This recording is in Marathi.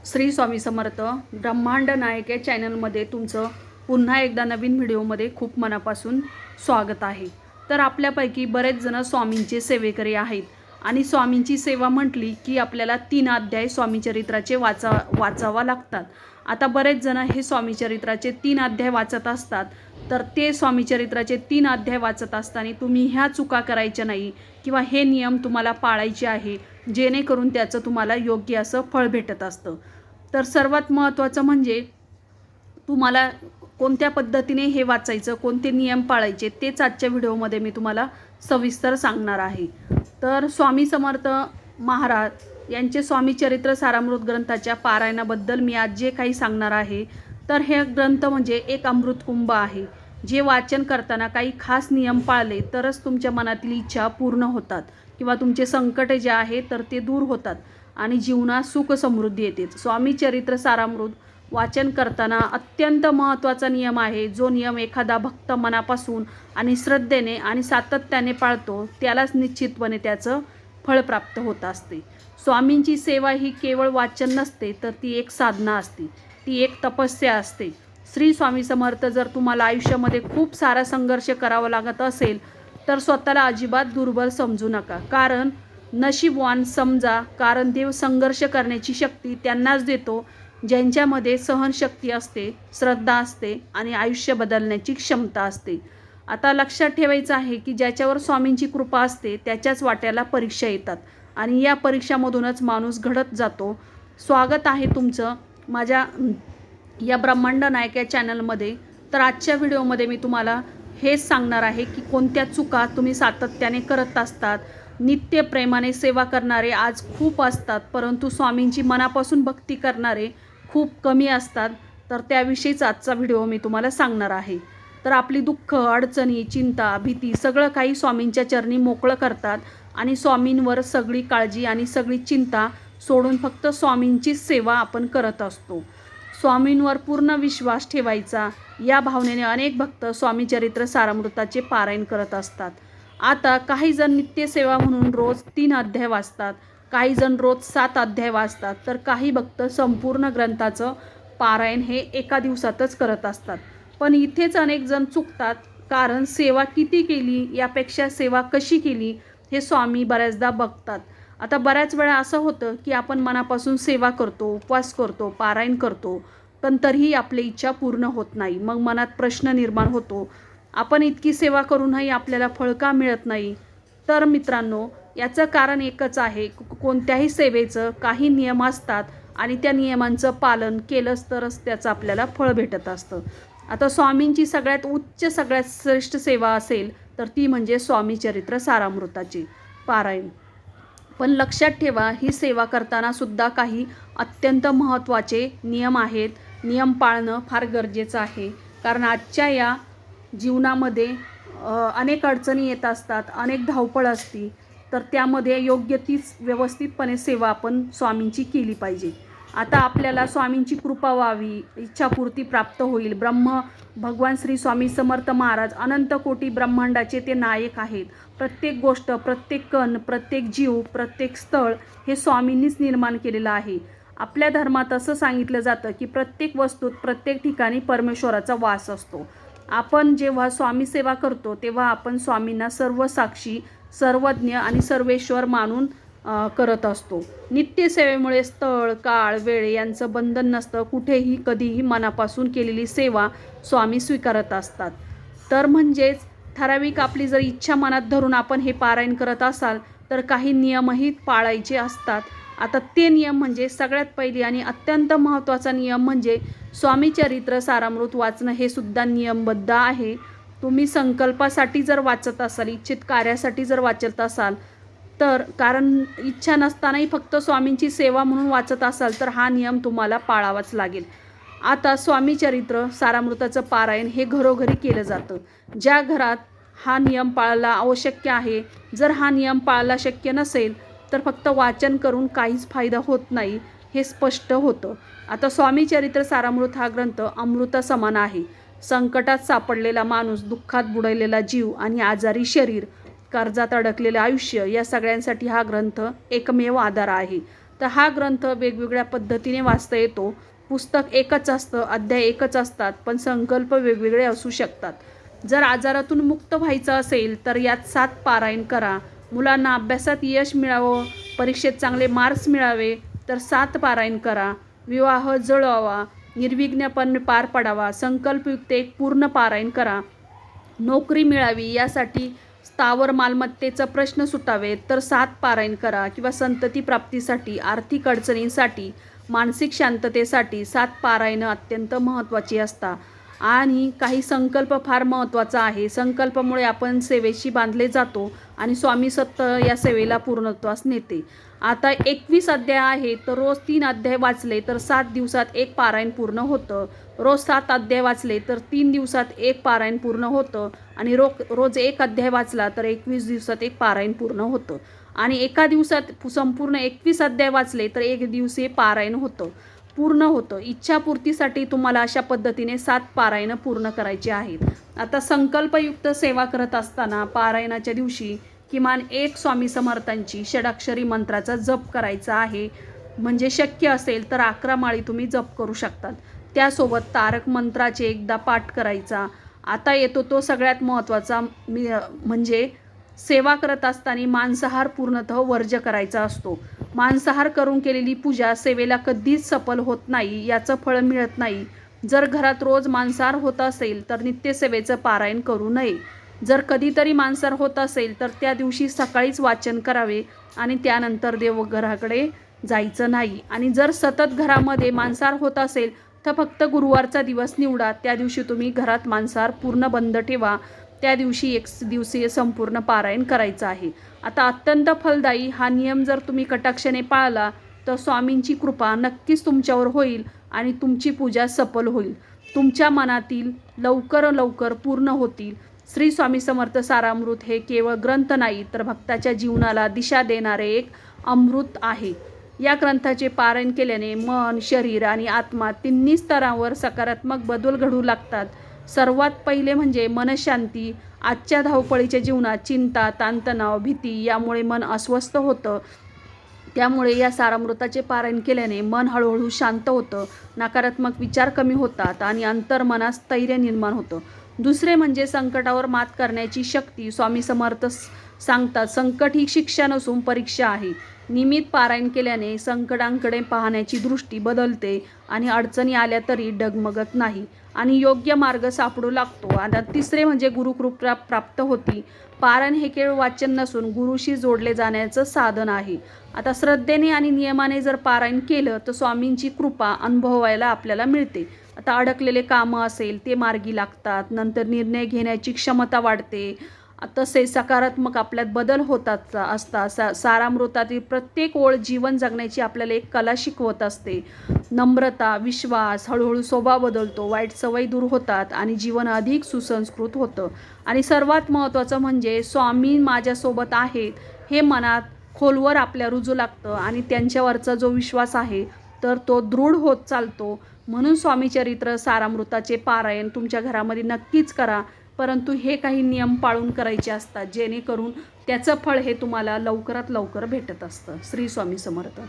श्री स्वामी समर्थ ब्रह्मांड नायक या चॅनलमध्ये तुमचं पुन्हा एकदा नवीन व्हिडिओमध्ये खूप मनापासून स्वागत आहे। तर आपल्यापैकी बरेच जण स्वामींचे सेवेकरी आहेत आणि स्वामींची सेवा म्हटली की आपल्याला 3 अध्याय स्वामी चरित्राचे वाचावा लागतात। आता बरेच जण हे स्वामी चरित्राचे 3 अध्याय वाचत असतात, तर ते स्वामी चरित्राचे 3 अध्याय वाचत असताना तुम्ही ह्या चुका करायच्या नाही किंवा हे नियम तुम्हाला पाळायचे आहे, जेणेकरून त्याचं तुम्हाला योग्य असं फळ भेटत असतं। तर सर्वात महत्त्वाचं म्हणजे तुम्हाला कोणत्या पद्धतीने हे वाचायचं, कोणते नियम पाळायचे तेच आजच्या व्हिडिओमध्ये मी तुम्हाला सविस्तर सांगणार आहे। तर स्वामी समर्थ महाराज यांचे स्वामी चरित्र सारामृत ग्रंथाच्या पारायणाबद्दल मी आज जे काही सांगणार आहे, तर हे ग्रंथ म्हणजे एक अमृतकुंभ आहे। जे वाचन करताना काही खास नियम पाळले तरच तुमच्या मनातील इच्छा पूर्ण होतात किंवा तुमचे संकट जे आहे तर ते दूर होतात आणि जीवनात सुख समृद्धी येते। स्वामी चरित्र सारामृत वाचन करताना अत्यंत महत्त्वाचा नियम आहे, जो नियम एखादा भक्त मनापासून आणि श्रद्धेने आणि सातत्याने पाळतो त्यालाच निश्चितपणे त्याचं फळ प्राप्त होत असते। स्वामींची सेवा ही केवळ वाचन नसते, तर ती एक साधना असते, ती एक तपस्या असते। श्री स्वामी समर्थ जर तुम्हाला आयुष्यामध्ये खूप सारा संघर्ष करावा लागत असेल तर स्वतःला अजिबात दुर्बल समजू नका, कारण नशीबवान समजा, कारण देव संघर्ष करण्याची शक्ती त्यांनाच देतो ज्यांच्यामध्ये सहनशक्ती असते, श्रद्धा असते आणि आयुष्य बदलण्याची क्षमता असते। आता लक्षात ठेवायचं आहे की ज्याच्यावर स्वामींची कृपा असते त्याच्याच वाट्याला परीक्षा येतात आणि या परीक्षामधूनच माणूस घडत जातो। स्वागत आहे तुमचं माझ्या या ब्रह्मांड नायक या चॅनलमध्ये। तर आजच्या व्हिडिओमध्ये मी तुम्हाला हेच सांगणार आहे की कोणत्या चुका तुम्ही सातत्याने करत असतात। नित्य प्रेमाने सेवा करणारे आज खूप असतात, परंतु स्वामींची मनापासून भक्ती करणारे खूप कमी असतात। तर त्याविषयीच आजचा व्हिडिओ मी तुम्हाला सांगणार आहे। तर आपली दुःख, अडचणी, चिंता, भीती सगळं काही स्वामींच्या चरणी मोकळं करतात आणि स्वामींवर सगळी काळजी आणि सगळी चिंता सोडून फक्त स्वामींचीच सेवा आपण करत असतो। स्वामींवर पूर्ण विश्वास ठेवायचा, या भावनेने अनेक भक्त स्वामी चरित्र सारामृताचे पारायण करत असतात। आता काही जण नित्यसेवा म्हणून रोज 3 अध्याय वाचतात, काही जण रोज 7 अध्याय वाचतात, तर काही भक्त संपूर्ण ग्रंथाचं पारायण हे एका दिवसातच करत असतात। पण इथेच अनेक जण चुकतात, कारण सेवा किती केली यापेक्षा सेवा कशी केली हे स्वामी बऱ्याचदा बघतात। आता बऱ्याच वेळा असं होतं की आपण मनापासून सेवा करतो, उपवास करतो, पारायण करतो, पण तरीही आपली इच्छा पूर्ण होत नाही। मग मनात प्रश्न निर्माण होतो, आपण इतकी सेवा करूनही आपल्याला फळ का मिळत नाही? तर मित्रांनो, याचं कारण एकच आहे, कोणत्याही सेवेचं काही नियम असतात आणि त्या नियमांचं पालन केलंच तरच त्याचं आपल्याला फळ भेटत असतं। आता स्वामींची सगळ्यात उच्च, सगळ्यात श्रेष्ठ सेवा असेल तर ती म्हणजे स्वामी चरित्र सारामृताची पारायण। पण लक्षात ठेवा, ही सेवा करताना सुद्धा काही अत्यंत महत्त्वाचे नियम आहेत। नियम पाळणं फार गरजेचं आहे, कारण आजच्या या जीवनामध्ये अनेक अडचणी येत असतात, अनेक धावपळ असती, तर त्यामध्ये योग्य तीच व्यवस्थितपणे सेवा आपण स्वामींची केली पाहिजे। आता आपल्याला स्वामींची कृपा व्हावी, इच्छापूर्ती प्राप्त होईल। भगवान श्री स्वामी समर्थ महाराज अनंत कोटी ब्रह्मांडाचे ते नायक आहेत। प्रत्येक गोष्ट, प्रत्येक कण, प्रत्येक जीव, प्रत्येक स्थळ हे स्वामींनीच निर्माण केलेलं आहे। आपल्या धर्मात असं सांगितलं जातं की प्रत्येक वस्तूत, प्रत्येक ठिकाणी परमेश्वराचा वास असतो। आपण जेव्हा स्वामी सेवा करतो तेव्हा आपण स्वामींना सर्व साक्षी, सर्वज्ञ आणि सर्वेश्वर मानून करत असतो। नित्यसेवेमुळे स्थळ, काळ, वेळ यांचं बंधन नसतं, कुठेही कधीही मनापासून केलेली सेवा स्वामी स्वीकारत असतात। तर म्हणजेच ठराविक आपली जर इच्छा मनात धरून आपण हे पारायण करत असाल तर काही नियमही पाळायचे असतात। आता ते नियम म्हणजे सगळ्यात पहिली आणि अत्यंत महत्त्वाचा नियम म्हणजे स्वामी चरित्र सारामृत वाचणं हे सुद्धा नियमबद्ध आहे। तुम्ही संकल्पासाठी जर वाचत असाल, इच्छित कार्यासाठी जर वाचत असाल, तर कारण इच्छा नसतानाही फक्त स्वामींची सेवा म्हणून वाचत असाल तर हा नियम तुम्हाला पाळावाच लागेल। आता स्वामी चरित्र सारामृताचं पारायण हे घरोघरी केलं जातं। ज्या घरात हा नियम पाळला आवश्यक आहे, जर हा नियम पाळला शक्य नसेल तर फक्त वाचन करून काहीच फायदा होत नाही, हे स्पष्ट होतं। आता स्वामी चरित्र सारामृत हा ग्रंथ अमृतासमान आहे। संकटात सापडलेला माणूस, दुःखात बुडालेला जीव आणि आजारी शरीर, कर्जात अडकलेलं आयुष्य या सगळ्यांसाठी हा ग्रंथ एकमेव आधार आहे। तर हा ग्रंथ वेगवेगळ्या पद्धतीने वाचता येतो. पुस्तक एकच असतं, अध्याय एकच असतात, पण संकल्प वेगवेगळे असू शकतात. जर आजारातून मुक्त व्हायचं असेल तर यात 7 पारायण करा. मुलांना अभ्यासात यश मिळावं, परीक्षेत चांगले मार्क्स मिळावे तर 7 पारायण करा. विवाह जुळवावा, निर्विघ्नपणे पार पडावा, संकल्पयुक्त एक पूर्ण पारायण करा. नोकरी मिळावी यासाठी स्थावर मालमत्तेचा प्रश्न सुटावे तर 7 पारायण करा. किंवा संतती प्राप्तीसाठी, आर्थिक अडचणींसाठी, मानसिक शांततेसाठी 7 पारायणं अत्यंत महत्त्वाची असतात. आणि काही संकल्प फार महत्त्वाचा आहे. संकल्पामुळे आपण सेवेशी बांधले जातो आणि स्वामी सत्त या सेवेला पूर्णत्वास नेते. आता 21 अध्याय आहे, तर रोज 3 अध्याय वाचले तर 7 दिवसात एक पारायण पूर्ण होतं. रोज 7 अध्याय वाचले तर 3 दिवसात एक पारायण पूर्ण होतं. आणि रोज 1 अध्याय वाचला तर 21 दिवसात एक पारायण पूर्ण होतं. आणि एका दिवसात संपूर्ण 21 अध्याय वाचले तर 1 दिवसीय पारायण पूर्ण होतं. इच्छापूर्तीसाठी तुम्हाला अशा पद्धतीने 7 पारायणं पूर्ण करायची आहेत. आता संकल्पयुक्त सेवा करत असताना पारायणाच्या दिवशी किमान 1 स्वामी समर्थांची षडाक्षरी मंत्राचा जप करायचा आहे. म्हणजे शक्य असेल तर 11 माळी तुम्ही जप करू शकतात. त्यासोबत तारक मंत्राचे एकदा पाठ करायचा. आता येतो तो सगळ्यात महत्त्वाचा, म्हणजे सेवा करत असताना मांसाहार पूर्णतः वर्ज्य करायचा असतो. मांसाहार करून केलेली पूजा सेवेला कधीच सफल होत नाही, याचं फळ मिळत नाही. जर घरात रोज मांसाहार होत असेल तर नित्यसेवेचं पारायण करू नये. जर कधीतरी मांसाहार होत असेल तर त्या दिवशी सकाळीच वाचन करावे आणि त्यानंतर देवघराकडे जायचं नाही. आणि जर सतत घरामध्ये मांसाहार होत असेल तर फक्त गुरुवारचा दिवस निवडा. त्या दिवशी तुम्ही घरात मांसाहार पूर्ण बंद ठेवा. त्या दिवशी 1 दिवसीय संपूर्ण पारायण करायचं आहे. आता अत्यंत फलदायी हा नियम जर तुम्ही कटाक्षाने पाळला तर स्वामींची कृपा नक्कीच तुमच्यावर होईल आणि तुमची पूजा सफल होईल. तुमच्या मनातील लवकर पूर्ण होतील. श्री स्वामी समर्थ सारामृत हे केवळ ग्रंथ नाही तर भक्ताच्या जीवनाला दिशा देणारे एक अमृत आहे. या ग्रंथाचे पारायण केल्याने मन, शरीर आणि आत्मा तिन्ही स्तरावर सकारात्मक बदल घडू लागतात. सर्वात पहिले म्हणजे मनशांती. आजच्या धावपळीच्या जीवनात चिंता, ताणतणाव, भीती यामुळे मन अस्वस्थ होतं. त्यामुळे या सारामृताचे पारायण केल्याने मन हळूहळू शांत होतं, नकारात्मक विचार कमी होतात आणि अंतर्मनात स्थैर्य निर्माण होतं. दुसरे म्हणजे संकटावर मात करण्याची शक्ती. स्वामी समर्थ सांगतात, संकट ही शिक्षा नसून परीक्षा आहे. नियमित पारायण केल्याने संकटांकडे पाहण्याची दृष्टी बदलते आणि अडचणी आल्या तरी डगमगत नाही आणि योग्य मार्ग सापडू लागतो. आता तिसरे म्हणजे गुरुकृपा प्राप्त होती. पारायण हे केवळ वाचन नसून गुरुशी जोडले जाण्याचं साधन आहे. आता श्रद्धेने आणि नियमाने जर पारायण केलं तर स्वामींची कृपा अनुभवायला आपल्याला मिळते. आता अडकलेले कामं असेल ते मार्गी लागतात. नंतर निर्णय घेण्याची क्षमता वाढते. तसे सकारात्मक आपल्यात बदल होतात असतात. सारामृतातील प्रत्येक ओळ जीवन जगण्याची आपल्याला एक कला शिकवत असते. नम्रता, विश्वास, हळूहळू स्वभाव बदलतो, वाईट सवयी दूर होतात आणि जीवन अधिक सुसंस्कृत होतं. आणि सर्वात महत्त्वाचं म्हणजे स्वामी माझ्यासोबत आहेत हे मनात खोलवर आपल्या रुजू लागतं आणि त्यांच्यावरचा जो विश्वास आहे तर तो दृढ होत चालतो. म्हणून स्वामी चरित्र सारामृताचे पारायण तुमच्या घरामध्ये नक्कीच करा. परंतु हे काही नियम पाळून करायचे असतात जेणेकरून त्याचं फळ हे तुम्हाला लवकरात लवकर भेटत असतं. श्री स्वामी समर्थ.